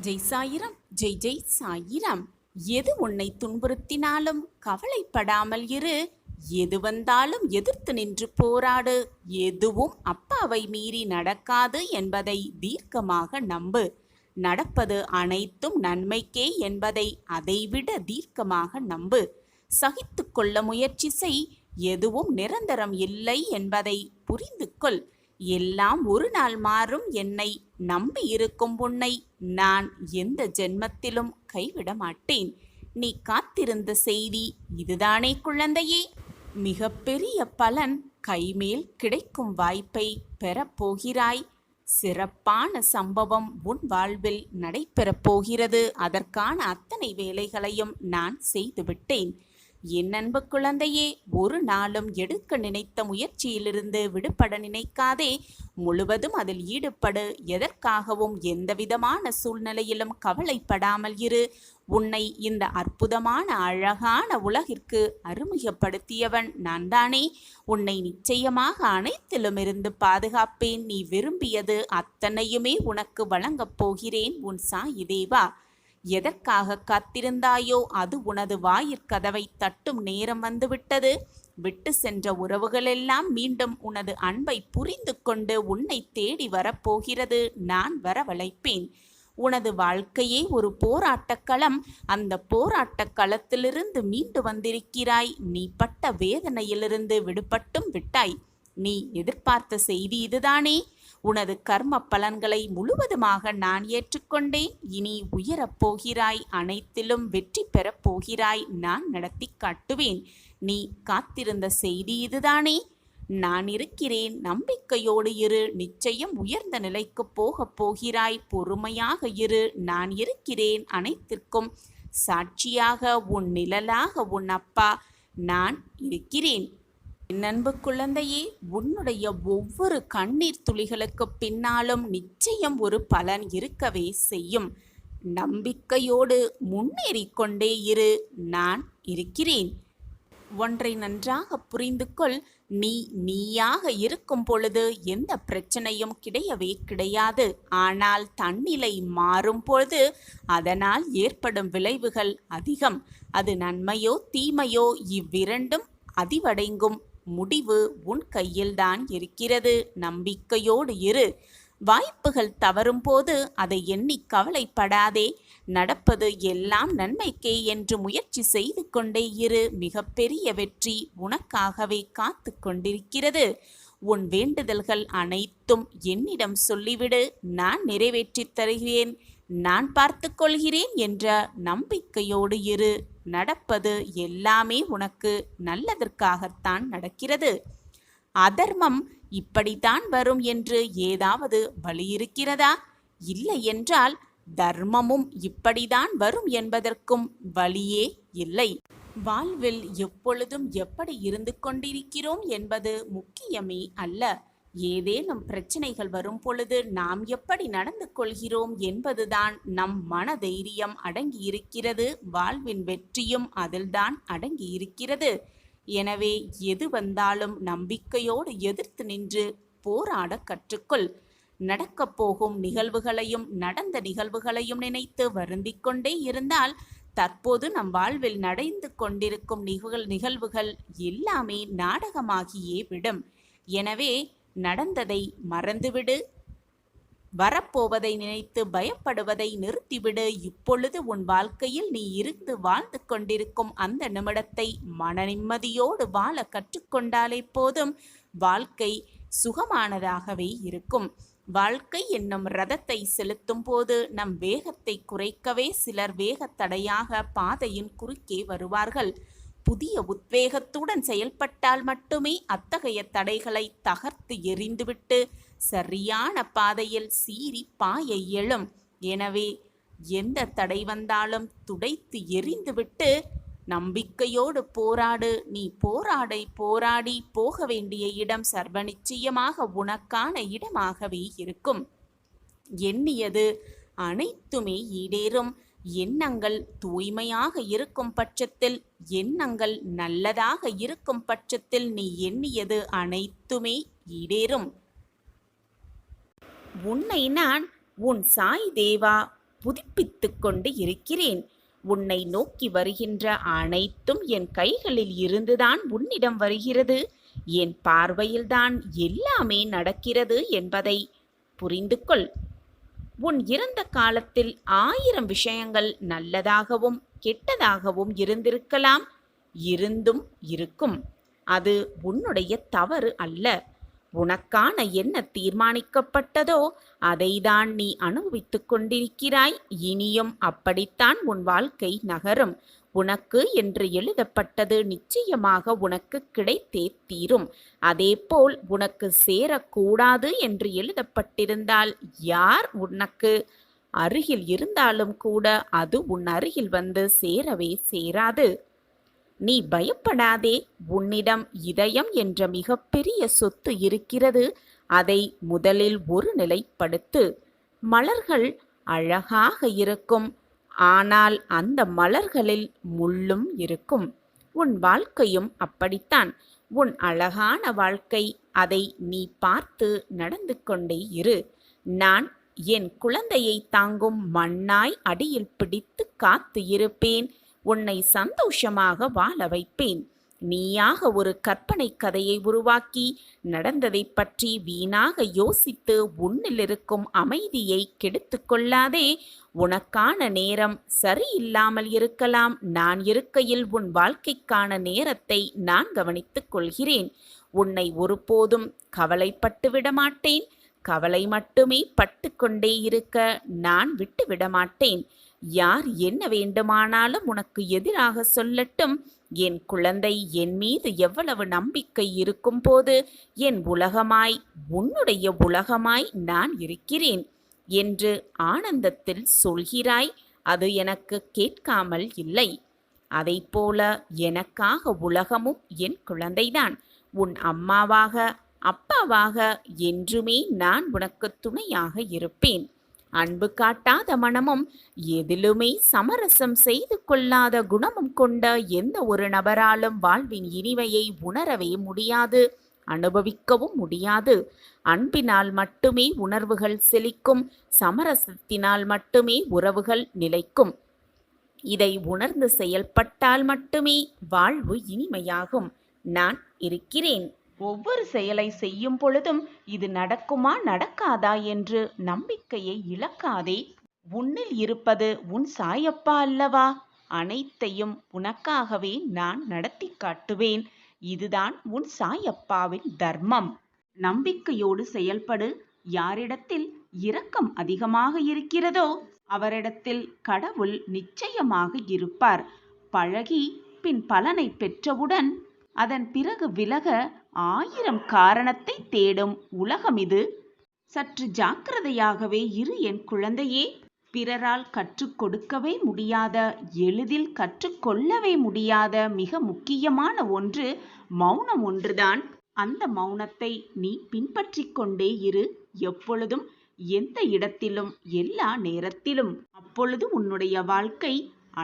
ஜெய் சாயிரம், ஜெய் ஜெய் சாயிரம். எது உன்னை துன்புறுத்தினாலும் கவலைப்படாமல் இரு. எது வந்தாலும் எதிர்த்து நின்று போராடு. எதுவும் அப்பாவை மீறி நடக்காது என்பதை தீர்க்கமாக நம்பு. நடப்பது அனைத்தும் நன்மைக்கே என்பதை அதைவிட தீர்க்கமாக நம்பு. சகித்து கொள்ள முயற்சி செய். எதுவும் நிரந்தரம் இல்லை என்பதை புரிந்து கொள். எல்லாம் ஒரு நாள் மாறும். என்னை நம்பி இருக்கும் உன்னை நான் எந்த ஜென்மத்திலும் கைவிட மாட்டேன். நீ காத்திருந்த செய்தி இதுதானே குழந்தையே? மிகப்பெரிய பலன் கைமேல் கிடைக்கும் வாய்ப்பை பெறப்போகிறாய். சிறப்பான சம்பவம் உன் வாழ்வில் நடைபெறப் போகிறது. அதற்கான அத்தனை வேலைகளையும் நான் செய்துவிட்டேன். என் அன்பு குழந்தையே, ஒரு நாளும் எடுக்க நினைத்த முயற்சியிலிருந்து விடுபட நினைக்காதே. முழுவதும் அதில் ஈடுபடு. எதற்காகவும் எந்தவிதமான சூழ்நிலையிலும் கவலைப்படாமல் இரு. உன்னை இந்த அற்புதமான அழகான உலகிற்கு அறிமுகப்படுத்தியவன் நான் தானே. உன்னை நிச்சயமாக அனைத்திலும் இருந்து பாதுகாப்பேன். நீ விரும்பியது அத்தனையுமே உனக்கு வழங்கப் போகிறேன். உன் சாயி தேவா. எதற்காக காத்திருந்தாயோ அது உனது வாயிற்கதவை தட்டும் நேரம் வந்துவிட்டது. விட்டு சென்ற உறவுகளெல்லாம் மீண்டும் உனது அன்பை புரிந்து கொண்டு உன்னை தேடி வரப்போகிறது. நான் வரவழைப்பேன். உனது வாழ்க்கையே ஒரு போராட்டக்களம். அந்த போராட்டக் களத்திலிருந்து மீண்டு வந்திருக்கிறாய். நீ பட்ட வேதனையிலிருந்து விடுபட்டும் விட்டாய். நீ எதிர்பார்த்த செய்தி இதுதானே? உனது கர்ம பலன்களை முழுவதுமாக நான் ஏற்றுக்கொண்டேன். இனி உயரப் போகிறாய். அனைத்திலும் வெற்றி பெறப் போகிறாய். நான் நடத்தி காட்டுவேன். நீ காத்திருந்த செய்தி இதுதானே? நான் இருக்கிறேன். நம்பிக்கையோடு இரு. நிச்சயம் உயர்ந்த நிலைக்கு போகப் போகிறாய். பொறுமையாக இரு. நான் இருக்கிறேன். அனைத்திற்கும் சாட்சியாக உன் நிழலாக உன் அப்பா நான் இருக்கிறேன். என் அன்பு குழந்தையே, உன்னுடைய ஒவ்வொரு கண்ணீர் துளிகளுக்கு பின்னாலும் நிச்சயம் ஒரு பலன் இருக்கவே செய்யும். நம்பிக்கையோடு முன்னேறிக்கொண்டே இரு. நான் இருக்கிறேன். ஒன்றை நன்றாக புரிந்து கொள். நீயாக இருக்கும் பொழுது எந்த பிரச்சனையும் கிடையவே கிடையாது. ஆனால் தன்னிலை மாறும் பொழுது அதனால் ஏற்படும் விளைவுகள் அதிகம். அது நன்மையோ தீமையோ இவ்விரண்டும் அதிவடைங்கும் முடிவு உன் கையில்தான் இருக்கிறது. நம்பிக்கையோடு இரு. வாய்ப்புகள் தவறும் போது அதை எண்ணி கவலைப்படாதே. நடப்பது எல்லாம் நன்மைக்கே என்று முயற்சி செய்து கொண்டே இரு. மிகப்பெரிய வெற்றி உனக்காகவே காத்து கொண்டிருக்கிறது. உன் வேண்டுதல்கள் அனைத்தும் என்னிடம் சொல்லிவிடு. நான் நிறைவேற்றித் தருகிறேன். நான் பார்த்து கொள்கிறேன் என்ற நம்பிக்கையோடு இரு. நடப்பது எல்லாமே உனக்கு நல்லதற்காகத்தான் நடக்கிறது. அதர்மம் இப்படித்தான் வரும் என்று ஏதாவது வழி இருக்கிறதா? இல்லை என்றால் தர்மமும் இப்படிதான் வரும் என்பதற்கும் வழியே இல்லை. வாழ்வில் எப்பொழுதும் எப்படி இருந்து கொண்டிருக்கிறோம் என்பது முக்கியமே அல்ல. ஏதேனும் பிரச்சனைகள் வரும் பொழுது நாம் எப்படி நடந்து கொள்கிறோம் என்பதுதான் நம் மன தைரியம் அடங்கியிருக்கிறது. வாழ்வின் வெற்றியும் அதில்தான் அடங்கியிருக்கிறது. எனவே எது வந்தாலும் நம்பிக்கையோடு எதிர்த்து நின்று போராட கற்றுக்கொள். நடக்கப் போகும் நிகழ்வுகளையும் நடந்த நிகழ்வுகளையும் நினைத்து வருந்திக் கொண்டே இருந்தால் தற்போது நம் வாழ்வில் நடந்து கொண்டிருக்கும் நிகழ்வுகள் எல்லாமே நாடகமாகியே விடும். எனவே நடந்ததை மறந்துவிடு. வரப்போவதை நினைத்து பயப்படுவதை நிறுத்திவிடு. இப்பொழுது உன் வாழ்க்கையில் நீ இருந்து வாழ்ந்து கொண்டிருக்கும் அந்த நிமிடத்தை மன நிம்மதியோடு வாழ கற்றுக்கொண்டாலே போதும். வாழ்க்கை சுகமானதாகவே இருக்கும். வாழ்க்கை என்னும் ரதத்தை செலுத்தும் போது நம் வேகத்தை குறைக்கவே சிலர் வேகத்தடையாக பாதையின் குறுக்கே வருவார்கள். புதிய உத்வேகத்துடன் செயல்பட்டால் மட்டுமே அத்தகைய தடைகளை தகர்த்து எறிந்துவிட்டு சரியான பாதையில் சீறி பாய இயலும். எனவே எந்த தடை வந்தாலும் துடைத்து எறிந்துவிட்டு நம்பிக்கையோடு போராடு. நீ போராடி போக வேண்டிய இடம் சர்வ நிச்சயமாக உனக்கான இடமாகவே இருக்கும். எண்ணியது அனைத்துமே ஈடேறும். எண்ணங்கள் தூய்மையாக இருக்கும் பட்சத்தில், எண்ணங்கள் நல்லதாக இருக்கும் பட்சத்தில் நீ எண்ணியது அனைத்துமே ஈடேறும். உன்னை நான் உன் சாய் தேவா புதுப்பித்துக் கொண்டு இருக்கிறேன். உன்னை நோக்கி வருகின்ற அனைத்தும் என் கைகளில் இருந்துதான் உன்னிடம் வருகிறது. என் பார்வையில்தான் எல்லாமே நடக்கிறது என்பதை புரிந்து கொள். உன் இறந்த காலத்தில் 1000 விஷயங்கள் நல்லதாகவும் கெட்டதாகவும் இருந்திருக்கலாம், இருந்தும் இருக்கும். அது உன்னுடைய தவறு அல்ல. உனக்கான என்ன தீர்மானிக்கப்பட்டதோ அதைதான் நீ அனுபவித்துக் கொண்டிருக்கிறாய். இனியும் அப்படித்தான் உன் வாழ்க்கை நகரும். உனக்கு என்று எழுதப்பட்டது நிச்சயமாக உனக்கு கிடைத்தே தீரும். அதேபோல் உனக்கு சேரக்கூடாது என்று எழுதப்பட்டிருந்தால் யார் உனக்கு அருகில் இருந்தாலும் கூட அது உன் அருகில் வந்து சேரவே சேராது. நீ பயப்படாதே. உன்னிடம் இதயம் என்ற மிகப்பெரிய சொத்து இருக்கிறது. அதை முதலில் ஒரு நிலைப்படுத்து. மலர்கள் அழகாக இருக்கும், ஆனால் அந்த மலர்களில் முள்ளும் இருக்கும். உன் வாழ்க்கையும் அப்படித்தான். உன் அழகான வாழ்க்கை, அதை நீ பார்த்து நடந்து கொண்டே இரு. நான் என் குழந்தையை தாங்கும் மண்ணாய் அடியில் பிடித்து காத்து இருப்பேன். உன்னை சந்தோஷமாக வாழ வைப்பேன். நீயாக ஒரு கற்பனை கதையை உருவாக்கி நடந்ததை பற்றி வீணாக யோசித்து உன்னில் இருக்கும் அமைதியை கெடுத்து கொள்ளாதே. உனக்கான நேரம் சரியில்லாமல் இருக்கலாம். நான் இருக்கையில் உன் வாழ்க்கைக்கான நேரத்தை நான் கவனித்துக் கொள்கிறேன். உன்னை ஒருபோதும் கவலைப்பட்டு விடமாட்டேன். கவலை மட்டுமே பட்டு கொண்டே இருக்க நான் விட்டு விடமாட்டேன். யார் என்ன வேண்டுமானாலும் உனக்கு எதிராக சொல்லட்டும். என் குழந்தை, என் மீது எவ்வளவு நம்பிக்கை இருக்கும் போது என் உலகமாய் உன்னுடைய உலகமாய் நான் இருக்கிறேன் என்று ஆனந்தத்தில் சொல்கிறாய். அது எனக்கு கேட்காமல் இல்லை. அதைப்போல எனக்காக உலகமும் என் குழந்தைதான். உன் அம்மாவாக அப்பாவாக என்றுமே நான் உனக்கு துணையாக இருப்பேன். அன்பு காட்டாத மனமும் எதிலுமே சமரசம் செய்து கொள்ளாத குணமும் கொண்ட எந்த ஒரு நபராலும் வாழ்வின் இனிமையை உணரவே முடியாது, அனுபவிக்கவும் முடியாது. அன்பினால் மட்டுமே உணர்வுகள் செழிக்கும். சமரசத்தினால் மட்டுமே உறவுகள் நிலைக்கும். இதை உணர்ந்து செயல்பட்டால் மட்டுமே வாழ்வு இனிமையாகும். நான் இருக்கிறேன். ஒவ்வொரு செயலை செய்யும் பொழுதும் இது நடக்குமா நடக்காதா என்று நம்பிக்கையை இழக்காதே. உன்னில் இருப்பது உன் சாயப்பா அல்லவா? அனைத்தையும் உனக்காகவே நான் நடத்தி காட்டுவேன். இதுதான் உன் சாயப்பாவின் தர்மம். நம்பிக்கையோடு செயல்படு. யாரிடத்தில் இரக்கம் அதிகமாக இருக்கிறதோ அவரிடத்தில் கடவுள் நிச்சயமாக இருப்பார். பழகி பின் பலனை பெற்றவுடன் அதன் பிறகு விலக 1000 காரணத்தை தேடும் உலகம் இது. சற்று ஜாக்கிரதையாகவே இரு என் குழந்தையே. பிறரால் கற்றுக் கொடுக்கவே முடியாத, எளிதில் கற்றுக்கொள்ளவே முடியாத மிக முக்கியமான ஒன்று மௌனம் ஒன்றுதான். அந்த மௌனத்தை நீ பின்பற்றிக் கொண்டே இரு. எப்பொழுதும், எந்த இடத்திலும், எல்லா நேரத்திலும். அப்பொழுது உன்னுடைய வாழ்க்கை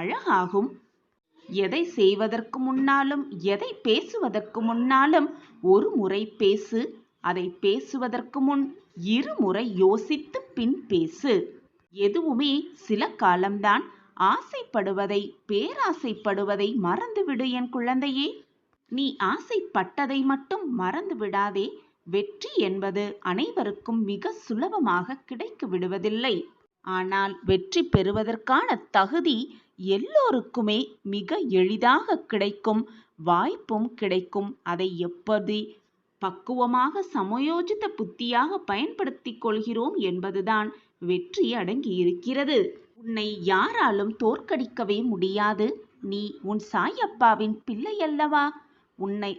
அழகாகும். எதை செய்வதற்கு முன்னாலும், எதை பேசுவதற்கு முன்னாலும் ஒரு முறை பேசு. அதை பேசுவதற்கு முன் 2 முறை யோசித்து பின் பேசு. எதுவுமே சில காலம்தான். ஆசைப்படுவதை, பேராசைப்படுவதை மறந்துவிடு என் குழந்தையே. நீ ஆசைப்பட்டதை மட்டும் மறந்து விடாதே. வெற்றி என்பது அனைவருக்கும் மிக சுலபமாக கிடைத்து விடுவதில்லை. ஆனால் வெற்றி பெறுவதற்கான தகுதி எல்லோருக்குமே மிக எளிதாக கிடைக்கும். வாய்ப்பும் கிடைக்கும். அதை எப்படி பக்குவமாக சமயோஜித புத்தியாக பயன்படுத்திக் கொள்கிறோம் என்பதுதான் வெற்றி அடங்கி இருக்கிறது. உன்னை யாராலும் தோற்கடிக்கவே முடியாது. நீ உன் சாயப்பாவின் பிள்ளை அல்லவா?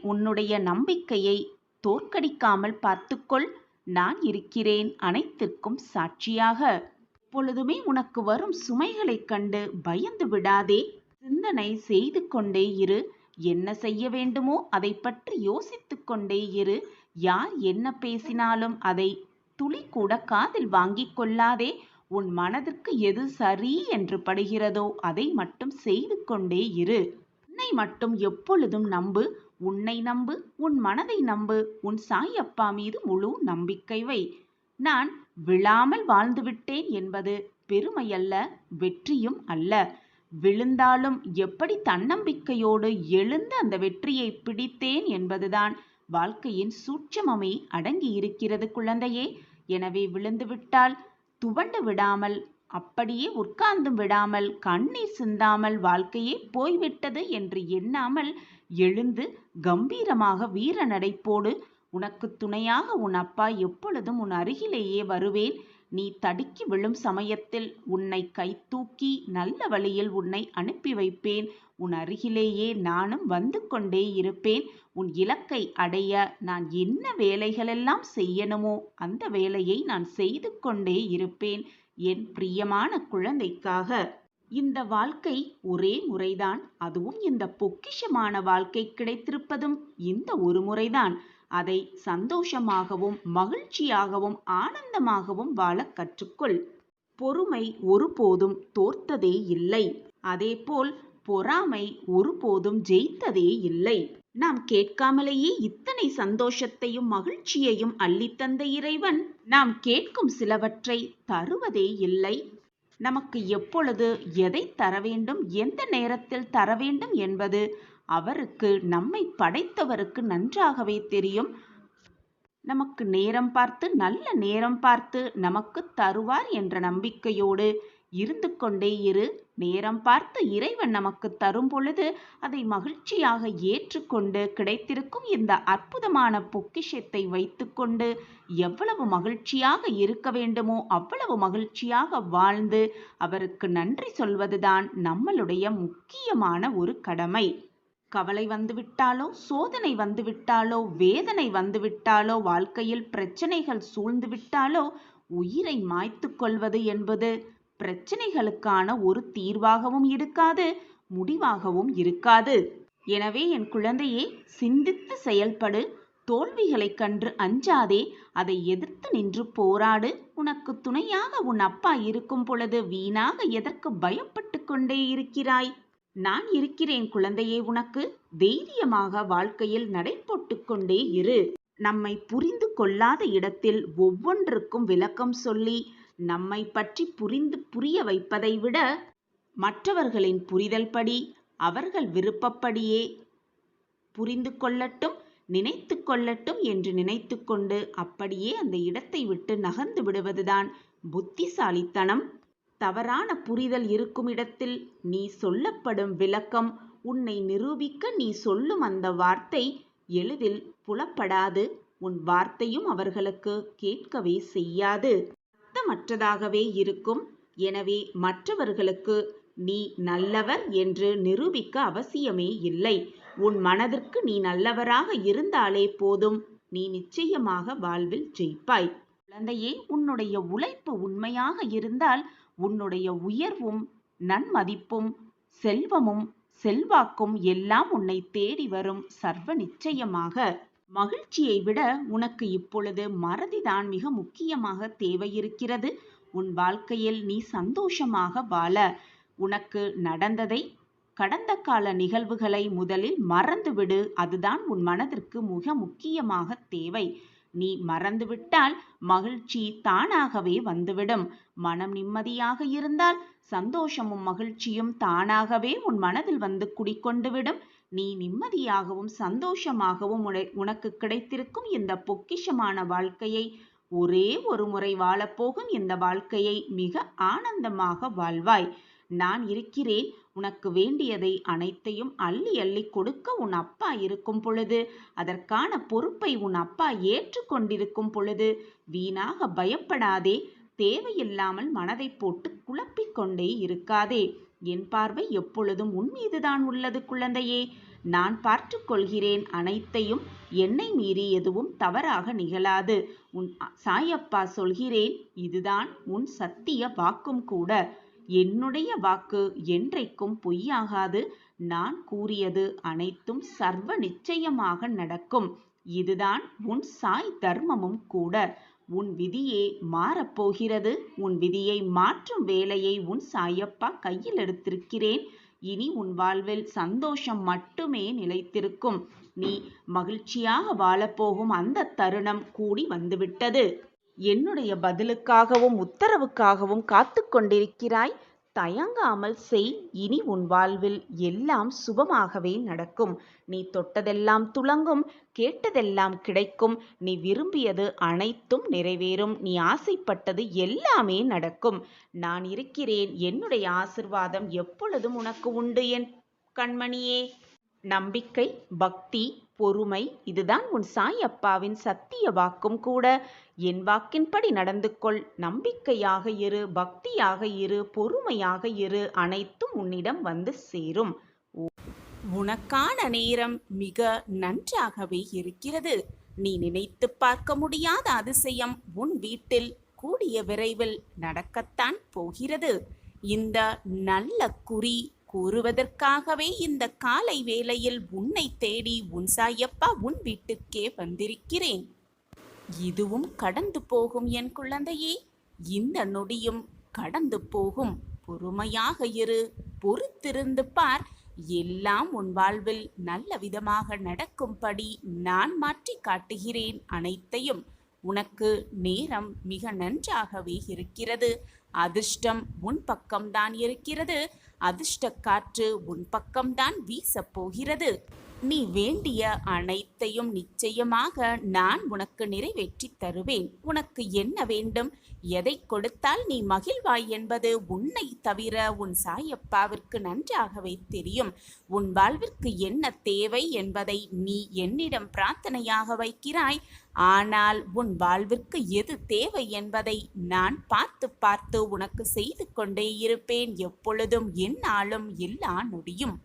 உன்னுடைய நம்பிக்கையை தோற்கடிக்காமல் பார்த்துக்கொள். நான் இருக்கிறேன் அனைத்திற்கும் சாட்சியாக. எப்பொழுதுமே உனக்கு வரும் சுமைகளைக் கண்டு பயந்து விடாதே. சிந்தனை செய்து கொண்டே இரு. என்ன செய்ய வேண்டுமோ அதை பற்றி யோசித்து கொண்டே இரு. யார் என்ன பேசினாலும் அதை துளி கூட காதில் வாங்கிக் கொள்ளாதே. உன் மனதிற்கு எது சரி என்று படுகிறதோ அதை மட்டும் செய்து கொண்டே இரு. உன்னை மட்டும் எப்பொழுதும் நம்பு. உன்னை நம்பு, உன் மனதை நம்பு, உன் சாயப்பா மீது முழு நம்பிக்கை வை. நான் விழாமல் வாழ்ந்துவிட்டேன் என்பது பெருமையல்ல, வெற்றியும் அல்ல. விழுந்தாலும் எப்படி தன்னம்பிக்கையோடு எழுந்து அந்த வெற்றியை பிடித்தேன் என்பதுதான் வாழ்க்கையின் சூட்சமமே அடங்கி இருக்கிறது குழந்தையே. எனவே விழுந்து விட்டால் துவண்டு விடாமல், அப்படியே உட்கார்ந்தும் விடாமல், கண்ணீர் சிந்தாமல் வாழ்க்கையே போய்விட்டது என்று எண்ணாமல் எழுந்து கம்பீரமாக வீர நடைப்போடு. உனக்கு துணையாக உன் அப்பா எப்பொழுதும் உன் அருகிலேயே வருவேன். நீ தடுக்கி விழும் சமயத்தில் உன்னை கைதூக்கி நல்ல வழியில் உன்னை அனுப்பி வைப்பேன். உன் அருகிலேயே நானும் வந்து கொண்டே இருப்பேன். உன் இலக்கை அடைய நான் என்ன வேலைகளெல்லாம் செய்யணுமோ அந்த வேலையை நான் செய்து கொண்டே இருப்பேன் என் பிரியமான குழந்தைக்காக. இந்த வாழ்க்கை ஒரே முறைதான். அதுவும் இந்த பொக்கிஷமான வாழ்க்கை கிடைத்திருப்பதும் இந்த ஒரு முறைதான். அதை சந்தோஷமாகவும் மகிழ்ச்சியாகவும் ஆனந்தமாகவும் வாழ கற்றுக்கொள். பொறுமை ஒருபோதும் தோற்றதே இல்லை. அதேபோல் பொறாமை ஒருபோதும் ஜெயித்ததே இல்லை. நாம் கேட்காமலேயே இத்தனை சந்தோஷத்தையும் மகிழ்ச்சியையும் அள்ளித்தந்த இறைவன் நாம் கேட்கும் சிலவற்றை தருவதே இல்லை. நமக்கு எப்பொழுது எதை தர வேண்டும், எந்த நேரத்தில் தர வேண்டும் என்பது அவருக்கு, நம்மை படைத்தவருக்கு நன்றாகவே தெரியும். நமக்கு நேரம் பார்த்து, நல்ல நேரம் பார்த்து நமக்கு தருவார் என்ற நம்பிக்கையோடு இருந்து கொண்டே இரு. நேரம் பார்த்து இறைவன் நமக்கு தரும் பொழுது அதை மகிழ்ச்சியாக ஏற்றுக்கொண்டு கிடைத்திருக்கும் இந்த அற்புதமான பொக்கிஷத்தை வைத்துக்கொண்டு எவ்வளவு மகிழ்ச்சியாக இருக்க வேண்டுமோ அவ்வளவு மகிழ்ச்சியாக வாழ்ந்து அவருக்கு நன்றி சொல்வதுதான் நம்மளுடைய முக்கியமான ஒரு கடமை. கவலை வந்துவிட்டாலோ, சோதனை வந்துவிட்டாலோ, வேதனை வந்துவிட்டாலோ, வாழ்க்கையில் பிரச்சனைகள் சூழ்ந்து விட்டாலோ உயிரை மாய்த்து கொள்வது என்பது பிரச்சனைகளுக்கான ஒரு தீர்வாகவும் இருக்காது, முடிவாகவும் இருக்காது. எனவே என் குழந்தையே, சிந்தித்து செயல்படு. தோல்விகளை கண்டு அஞ்சாதே, அதை எதிர்த்து நின்று போராடு. உனக்கு துணையாக உன் அப்பா இருக்கும் பொழுது வீணாக எதற்கு பயப்பட்டு கொண்டே இருக்கிறாய்? நான் இருக்கிறேன் குழந்தையே. உனக்கு தைரியமாக வாழ்க்கையில் நடை போட்டு கொண்டே இரு. நம்மை புரிந்து கொள்ளாத இடத்தில் ஒவ்வொன்றுக்கும் விளக்கம் சொல்லி நம்மை பற்றி புரிய வைப்பதை விட மற்றவர்களின் புரிதல் படி அவர்கள் விருப்பப்படியே புரிந்து கொள்ளட்டும், நினைத்து கொள்ளட்டும் என்று நினைத்து கொண்டு அப்படியே அந்த இடத்தை விட்டு நகர்ந்து விடுவதுதான் புத்திசாலித்தனம். தவறான புரிதல் இருக்கும் இடத்தில் நீ சொல்லப்படும் விளக்கம், உன்னை நிரூபிக்க நீ சொல்லும் அந்த வார்த்தை எளிதில் புலப்படாது. உன் வார்த்தையும் அவர்களுக்கு கேட்கவே செய்யாது, அர்த்தமற்றதாகவே இருக்கும். எனவே மற்றவர்களுக்கு நீ நல்லவர் என்று நிரூபிக்க அவசியமே இல்லை. உன் மனதிற்கு நீ நல்லவராக இருந்தாலே போதும், நீ நிச்சயமாக வாழ்வில் ஜெயிப்பாய். குழந்தையே, உன்னுடைய உழைப்பு உண்மையாக இருந்தால் உன்னுடைய உயர்வும் நன்மதிப்பும் செல்வமும் செல்வாக்கும் எல்லாம் உன்னை தேடி வரும் சர்வ நிச்சயமாக. மகிழ்ச்சியை விட உனக்கு இப்பொழுது மறதிதான் மிக முக்கியமாக தேவையிருக்கிறது. உன் வாழ்க்கையில் நீ சந்தோஷமாக வாழ உனக்கு நடந்ததை, கடந்த கால நிகழ்வுகளை முதலில் மறந்துவிடு. அதுதான் உன் மனதிற்கு மிக முக்கியமாக தேவை. நீ மறந்துவிட்டால் மகிழ்ச்சி தானாகவே வந்துவிடும். மனம் நிம்மதியாக இருந்தால் சந்தோஷமும் மகிழ்ச்சியும் தானாகவே உன் மனதில் வந்து குடிக்கொண்டுவிடும். நீ நிம்மதியாகவும் சந்தோஷமாகவும் உனக்கு கிடைத்திருக்கும் இந்த பொக்கிஷமான வாழ்க்கையை, ஒரே ஒரு முறை வாழப்போகும் இந்த வாழ்க்கையை மிக ஆனந்தமாக வாழ்வாய். நான் இருக்கிறேன். உனக்கு வேண்டியதை அனைத்தையும் அள்ளி அள்ளி கொடுக்க உன் அப்பா இருக்கும் பொழுது, அதற்கான பொறுப்பை உன் அப்பா ஏற்றுக்கொண்டிருக்கும் பொழுது வீணாக பயப்படாதே. தேவையில்லாமல் மனதை போட்டு குழப்பிக்கொண்டே இருக்காதே. என் பார்வை எப்பொழுதும் உன் மீதுதான் உள்ளது குழந்தையே. நான் பார்த்து கொள்கிறேன் அனைத்தையும். என்னை மீறி எதுவும் தவறாக நிகழாது. உன் சாயப்பா சொல்கிறேன், இதுதான் உன் சத்திய வாக்கும் கூட. என்னுடைய வாக்கு என்றைக்கும் பொய்யாகாது. நான் கூறியது அனைத்தும் சர்வ நிச்சயமாக நடக்கும். இதுதான் உன் சாய் தர்மமும் கூட. உன் விதியே மாறப்போகிறது. உன் விதியை மாற்றும் வேலையை உன் சாயப்பா கையில் எடுத்திருக்கிறேன். இனி உன் வாழ்வில் சந்தோஷம் மட்டுமே நிலைத்திருக்கும். நீ மகிழ்ச்சியாக வாழப்போகும் அந்த தருணம் கூடி வந்துவிட்டது. என்னுடைய பதிலுக்காகவும் உத்தரவுக்காகவும் காத்து கொண்டிருக்கிறாய். தயங்காமல் செய். இனி உன் வாழ்வில் எல்லாம் சுபமாகவே நடக்கும். நீ தொட்டதெல்லாம் துலங்கும், கேட்டதெல்லாம் கிடைக்கும். நீ விரும்பியது அனைத்தும் நிறைவேறும். நீ ஆசைப்பட்டது எல்லாமே நடக்கும். நான் இருக்கிறேன். என்னுடைய ஆசிர்வாதம் எப்பொழுதும் உனக்கு உண்டு என் கண்மணியே. நம்பிக்கை, பக்தி, பொறுமை, இதுதான் உன் சாய் அப்பாவின் சத்திய வாக்கும் கூட. என் வாக்கின்படி நடந்து கொள். நம்பிக்கையாக இரு, பக்தியாக இரு, பொறுமையாக இரு. அனைத்தும் உன்னிடம் வந்து சேரும். உனக்கான நேரம் மிக நன்றாகவே இருக்கிறது. நீ நினைத்து பார்க்க முடியாத அதிசயம் உன் வீட்டில் கூடிய விரைவில் நடக்கத்தான் போகிறது. இந்த நல்ல குறி கூறுவதற்காகவே இந்த காலை வேளையில் உன்னை தேடி உன் சாயப்பா உன் வீட்டுக்கே வந்திருக்கிறேன். இதுவும் கடந்து போகும் என் குழந்தையே. இந்த நொடியும் கடந்து போகும். பொறுமையாக இரு, பொறுத்திருந்து பார். எல்லாம் உன் வாழ்வில் நல்ல விதமாக நடக்கும்படி நான் மாற்றி காட்டுகிறேன் அனைத்தையும். உனக்கு நேரம் மிக நன்றாகவே இருக்கிறது. அதிர்ஷ்டம் உன் பக்கம்தான் இருக்கிறது. அதிர்ஷ்ட காற்று உன் பக்கம்தான் வீசப் போகிறது. நீ வேண்டிய அனைத்தையும் நிச்சயமாக நான் உனக்கு நிறைவேற்றி தருவேன். உனக்கு என்ன வேண்டும், எதை கொடுத்தால் நீ மகிழ்வாய் என்பது உன்னை தவிர உன் சாயப்பாவிற்கு நன்றாகவே தெரியும். உன் வாழ்விற்கு என்ன தேவை என்பதை நீ என்னிடம் பிரார்த்தனையாக வைக்கிறாய். ஆனால் உன் வாழ்விற்கு எது தேவை என்பதை நான் பார்த்து பார்த்து உனக்கு செய்து கொண்டே இருப்பேன். எப்பொழுதும் என்னாலும் எல்லா நொடியும்.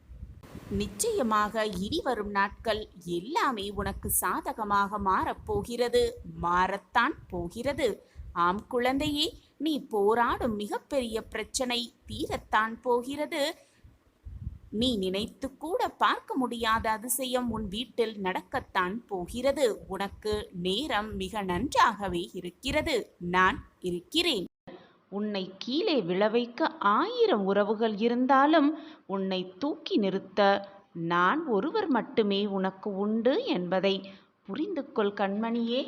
நிச்சயமாக இனி வரும் நாட்கள் எல்லாமே உனக்கு சாதகமாக மாறப்போகிறது, மாறத்தான் போகிறது. ஆம் குழந்தையே, நீ போராடும் மிகப்பெரிய பிரச்சனை தீரத்தான் போகிறது. நீ நினைத்து கூட பார்க்க முடியாத அதிசயம் உன் வீட்டில் நடக்கத்தான் போகிறது. உனக்கு நேரம் மிக நன்றாகவே இருக்கிறது. நான் இருக்கிறேன். உன்னை கீழே விழவைக்க 1000 உறவுகள் இருந்தாலும் உன்னை தூக்கி நிறுத்த நான் ஒருவர் மட்டுமே உனக்கு உண்டு என்பதை புரிந்து கொள் கண்மணியே.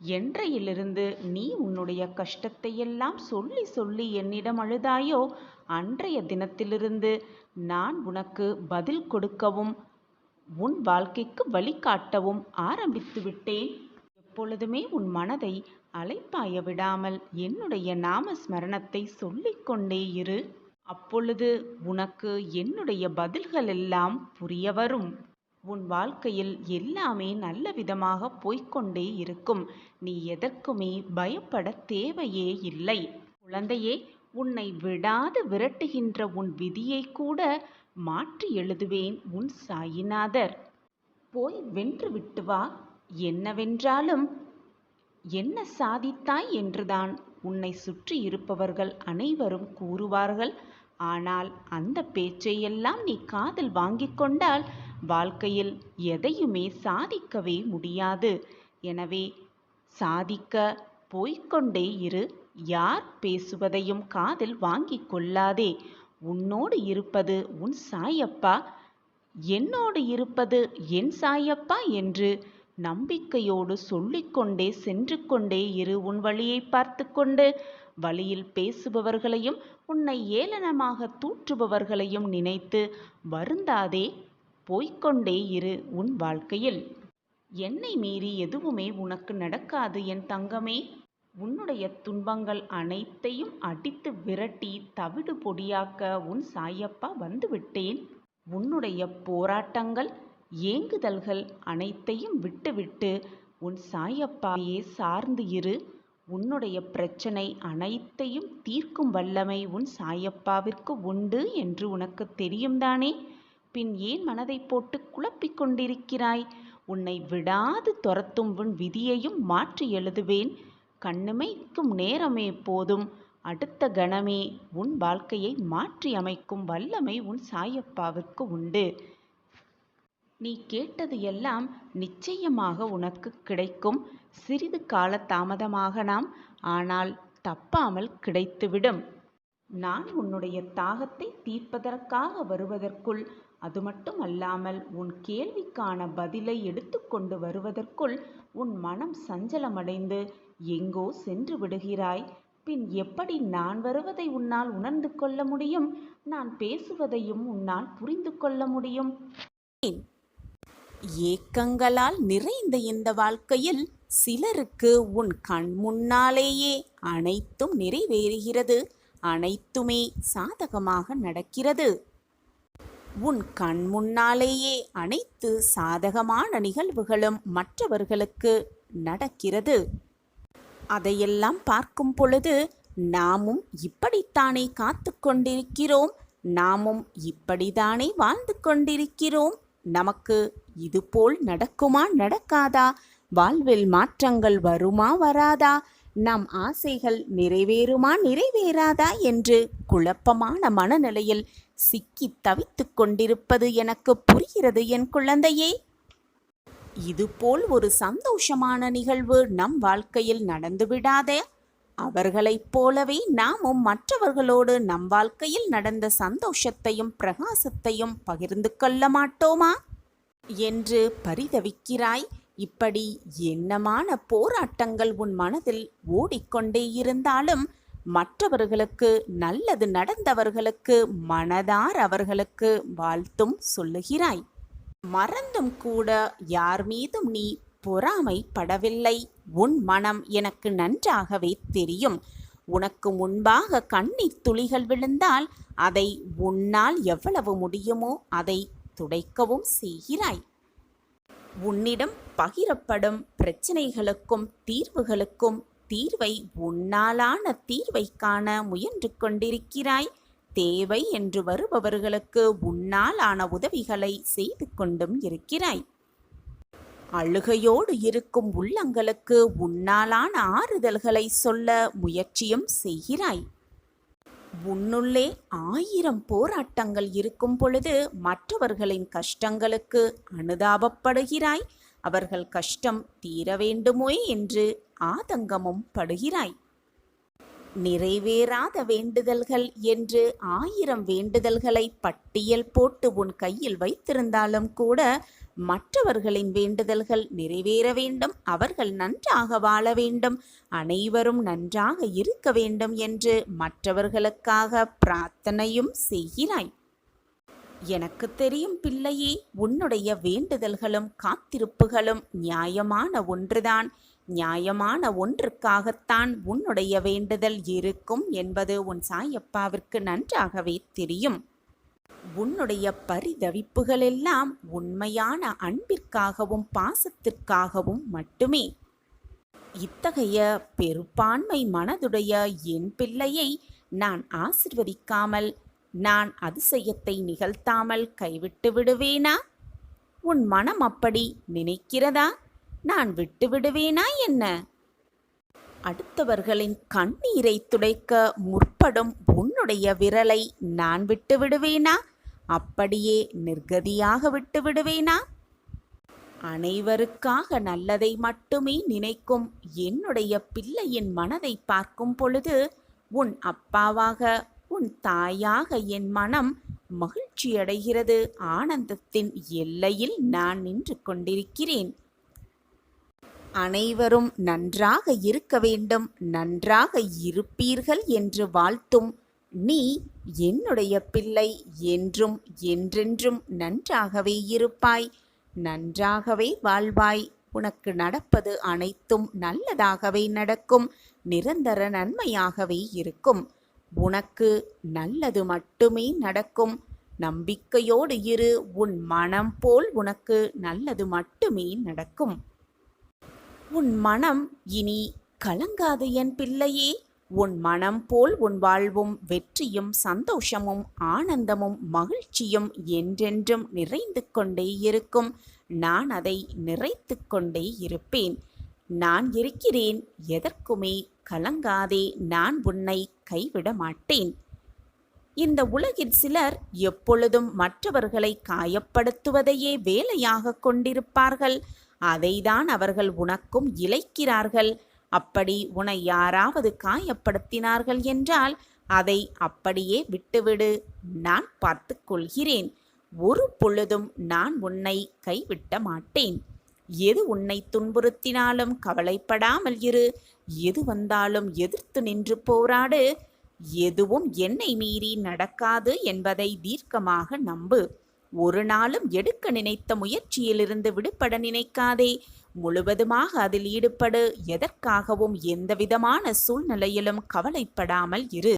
என்றையிலிருந்து நீ உன்னுடைய கஷ்டத்தையெல்லாம் சொல்லி சொல்லி என்னிடம் அழுதாயோ, அன்றைய தினத்திலிருந்து நான் உனக்கு பதில் கொடுக்கவும் உன் வாழ்க்கைக்கு வழிகாட்டவும் ஆரம்பித்து விட்டேன். எப்பொழுதுமே உன் மனதை அலைப்பாய விடாமல் என்னுடைய நாமஸ்மரணத்தை சொல்லிக்கொண்டே இரு. அப்பொழுது உனக்கு என்னுடைய பதில்கள் எல்லாம் புரிய வரும். உன் வாழ்க்கையில் எல்லாமே நல்ல விதமாக போய்கொண்டே இருக்கும். நீ எதற்குமே பயப்பட தேவையே இல்லை. குழந்தையே, உன்னை விடாது விரட்டுகின்ற உன் விதியை கூட மாற்றி எழுதுவேன் உன் சாயிநாதர். போய் வென்று விட்டு வா. என்னவென்றாலும் என்ன சாதித்தாய் என்றுதான் உன்னை சுற்றி இருப்பவர்கள் அனைவரும் கூறுவார்கள். ஆனால் அந்த பேச்சையெல்லாம் நீ காதில் வாங்கிக் கொண்டால் வாழ்க்கையில் எதையுமே சாதிக்கவே முடியாது. எனவே சாதிக்க போய்கொண்டே இரு. யார் பேசுவதையும் காதில் வாங்கிக் கொள்ளாதே. உன்னோடு இருப்பது உன் சாயப்பா, என்னோடு இருப்பது என் சாயப்பா என்று நம்பிக்கையோடு சொல்லிக்கொண்டே சென்று கொண்டே இரு. உன் வழியை பார்த்து கொண்டு வழியில் பேசுபவர்களையும் உன்னை ஏளனமாக தூற்றுபவர்களையும் நினைத்து வருந்தாதே. போய்கொண்டே இரு உன் வாழ்க்கையில். என்னை மீறி எதுவுமே உனக்கு நடக்காது என் தங்கமே. உன்னுடைய துன்பங்கள் அனைத்தையும் அடித்து விரட்டி தவிடு பொடியாக்க உன் சாயப்பா வந்துவிட்டேன். உன்னுடைய போராட்டங்கள், ஏங்குதல்கள் அனைத்தையும் விட்டுவிட்டு உன் சாயப்பாவையே சார்ந்து இரு. உன்னுடைய பிரச்சனை அனைத்தையும் தீர்க்கும் வல்லமை உன் சாயப்பாவிற்கு உண்டு என்று உனக்கு தெரியும் தானே? பின் ஏன் மனதை போட்டு குழப்பிக் கொண்டிருக்கிறாய்? உன்னை விடாது துரத்தும் உன் விதியையும் மாற்றி எழுதுவேன். கண்ணிமைக்கும் நேரமே போதும், அடுத்த கணமே உன் வாழ்க்கையை மாற்றி அமைக்கும் வல்லமை உன் சாயப்பாவிற்கு உண்டு. நீ கேட்டது எல்லாம் நிச்சயமாக உனக்கு கிடைக்கும். சிறிது கால தாமதமாகலாம், ஆனால் தப்பாமல் கிடைத்துவிடும். நான் உன்னுடைய தாகத்தை தீர்ப்பதற்காக வருவதற்குள், அது மட்டும் அல்லாமல் உன் கேள்விக்கான பதிலை எடுத்துக்கொண்டு வருவதற்குள் உன் மனம் சஞ்சலமடைந்து எங்கோ சென்று விடுகிறாய். பின் எப்படி நான் வருவதை உன்னால் உணர்ந்து கொள்ள முடியும்? நான் பேசுவதையும் உன்னால் புரிந்து கொள்ள முடியும்? ஏக்கங்களால் நிறைந்த இந்த வாழ்க்கையில் சிலருக்கு உன் கண் முன்னாலேயே அனைத்தும் நிறைவேறுகிறது, அனைத்துமே சாதகமாக நடக்கிறது. உன் கண் முன்னாலேயே அனைத்து சாதகமான நிகழ்வுகளும் மற்றவர்களுக்கு நடக்கிறது. அதையெல்லாம் பார்க்கும் பொழுது நாமும் இப்படித்தானே காத்து கொண்டிருக்கிறோம், நாமும் இப்படித்தானே வாழ்ந்து கொண்டிருக்கிறோம். நமக்கு இதுபோல் நடக்குமா நடக்காதா? வாழ்வில் மாற்றங்கள் வருமா வராதா? நம் ஆசைகள் நிறைவேறுமா நிறைவேறாதா என்று குழப்பமான மனநிலையில் சிக்கி தவித்து கொண்டிருப்பது எனக்கு புரிகிறது என் குழந்தையே. இதுபோல் ஒரு சந்தோஷமான நிகழ்வு நம் வாழ்க்கையில் நடந்துவிடாதே. அவர்களைப் போலவே நாமும் மற்றவர்களோடு நம் வாழ்க்கையில் நடந்த சந்தோஷத்தையும் பிரகாசத்தையும் பகிர்ந்து கொள்ள மாட்டோமா என்று பரிதவிக்கிறாய். இப்படி எண்ணமான போராட்டங்கள் உன் மனதில் ஓடிக்கொண்டே இருந்தாலும் மற்றவர்களுக்கு நல்லது நடந்தவர்களுக்கு மனதார் அவர்களுக்கு வாழ்த்தும் சொல்லுகிறாய். மறந்தும் கூட யார் மீதும் நீ பொறாமைப்படவில்லை. உன் மனம் எனக்கு நன்றாகவே தெரியும். உனக்கு முன்பாக கண்ணீர் துளிகள் விழுந்தால் அதை உன்னால் எவ்வளவு முடியுமோ அதை துடைக்கவும் செய்கிறாய். உன்னிடம் பகிரப்படும் பிரச்சனைகளுக்கும் தீர்வுகளுக்கும் தீர்வை உன்னாலான தீர்வை காண முயன்று கொண்டிருக்கிறாய். தேவை என்று வருபவர்களுக்கு உன்னாலான உதவிகளை செய்து கொண்டும் இருக்கிறாய். அழுகையோடு இருக்கும் உள்ளங்களுக்கு உன்னாலான ஆறுதல்களை சொல்ல முயற்சியும் செய்கிறாய். உன்னுள்ளே 1000 போராட்டங்கள் இருக்கும் பொழுது மற்றவர்களின் கஷ்டங்களுக்கு அனுதாபப்படுகிறாய். அவர்கள் கஷ்டம் தீர வேண்டுமோ என்று ஆதங்கமும் படுகிறாய். நிறைவேறாத வேண்டுதல்கள் என்று 1000 வேண்டுதல்களை பட்டியல் போட்டு உன் கையில் வைத்திருந்தாலும் கூட மற்றவர்களின் வேண்டுதல்கள் நிறைவேற வேண்டும், அவர்கள் நன்றாக வாழ வேண்டும், அனைவரும் நன்றாக இருக்க வேண்டும் என்று மற்றவர்களுக்காக பிரார்த்தனையும் செய்கிறாய். எனக்கு தெரியும் பிள்ளையே, உன்னுடைய வேண்டுதல்களும் காத்திருப்புகளும் நியாயமான ஒன்றுதான். நியாயமான ஒன்றுக்காகத்தான் உன்னுடைய வேண்டுதல் இருக்கும் என்பது உன் சாயப்பாவிற்கு நன்றாகவே தெரியும். உன்னுடைய பரிதவிப்புகளெல்லாம் உண்மையான அன்பிற்காகவும் பாசத்திற்காகவும் மட்டுமே. இத்தகைய பெரும்பான்மை மனதுடைய என் பிள்ளையை நான் ஆசிர்வதிக்காமல், நான் அதிசயத்தை நிகழ்த்தாமல் கைவிட்டு விடுவேனா? உன் மனம் அப்படி நினைக்கிறதா? நான் விட்டு விடுவேனா என்ன? அடுத்தவர்களின் கண்ணீரை துடைக்க முற்படும் உன்னுடைய விரலை நான் விட்டு விடுவேனா? அப்படியே நிர்கதியாக விட்டு விடுவேனா? அனைவருக்காக நல்லதை மட்டுமே நினைக்கும் என்னுடைய பிள்ளையின் மனதை பார்க்கும் பொழுது உன் அப்பாவாக, உன் தாயாக என் மனம் மகிழ்ச்சியடைகிறது. ஆனந்தத்தின் எல்லையில் நான் நின்று கொண்டிருக்கிறேன். அனைவரும் நன்றாக இருக்க வேண்டும், நன்றாக இருப்பீர்கள் என்று வாழ்த்தும் நீ என்னுடைய பிள்ளை என்றும் என்றென்றும் நன்றாகவே இருப்பாய், நன்றாகவே வாழ்வாய். உனக்கு நடப்பது அனைத்தும் நல்லதாகவே நடக்கும், நிரந்தர நன்மையாகவே இருக்கும். உனக்கு நல்லது மட்டுமே நடக்கும். நம்பிக்கையோடு இரு. உன் மனம் போல் உனக்கு நல்லது மட்டுமே நடக்கும். உன் மனம் இனி கலங்காது என் பிள்ளையே. உன் மனம் போல் உன் வாழ்வும் வெற்றியும் சந்தோஷமும் ஆனந்தமும் மகிழ்ச்சியும் என்றென்றும் நிறைந்து கொண்டே இருக்கும். நான் அதை நிறைத்து கொண்டே இருப்பேன். நான் இருக்கிறேன், எதற்குமே கலங்காதே. நான் உன்னை கைவிட மாட்டேன். இந்த உலகில் சிலர் எப்பொழுதும் மற்றவர்களை காயப்படுத்துவதையே வேலையாக கொண்டிருப்பார்கள். அதைதான் அவர்கள் உனக்கும் இழைக்கிறார்கள். அப்படி உன்னை யாராவது காயப்படுத்தினார்கள் என்றால் அதை அப்படியே விட்டுவிடு. நான் பார்த்துக் கொள்கிறேன். ஒரு பொழுதும் நான் உன்னை கைவிட்ட மாட்டேன். எது உன்னை துன்புறுத்தினாலும் கவலைப்படாமல் இரு. எது வந்தாலும் எதிர்த்து நின்று போராடு. எதுவும் என்னை மீறி நடக்காது என்பதை தீர்க்கமாக நம்பு. ஒரு நாளும் எடுக்க நினைத்த முயற்சியிலிருந்து விடுபட நினைக்காதே. முழுவதுமாக அதில் ஈடுபடு. எதற்காகவும் எந்தவிதமான சூழ்நிலையிலும் கவலைப்படாமல் இரு.